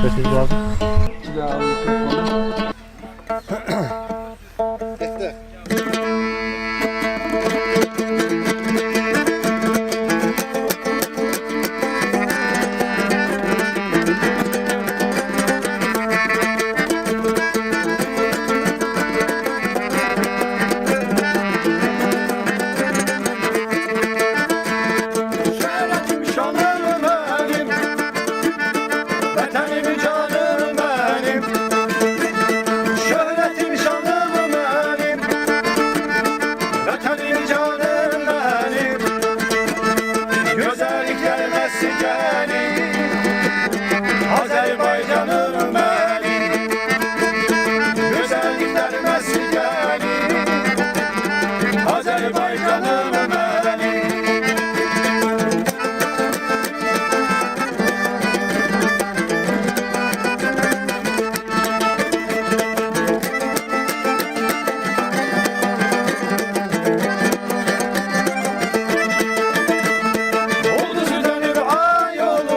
Sesini aldım. Bir daha al mikrofonu. Şerefim şanım benim, vatanım canım benim. Şöhretim şanım benim, vatanım canım benim. Güzellikler meskenim, Azerbaycanım benim. Güzellikler meskenim, Azerbaycanım benim. Oldu dönür ay olur.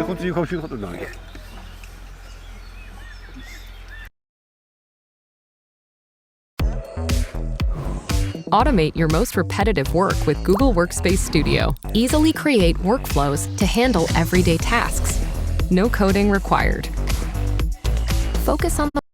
こっちに顔してることない。 Automate your most repetitive work with Google Workspace Studio. Easily create workflows to handle everyday tasks. No coding required. Focus on the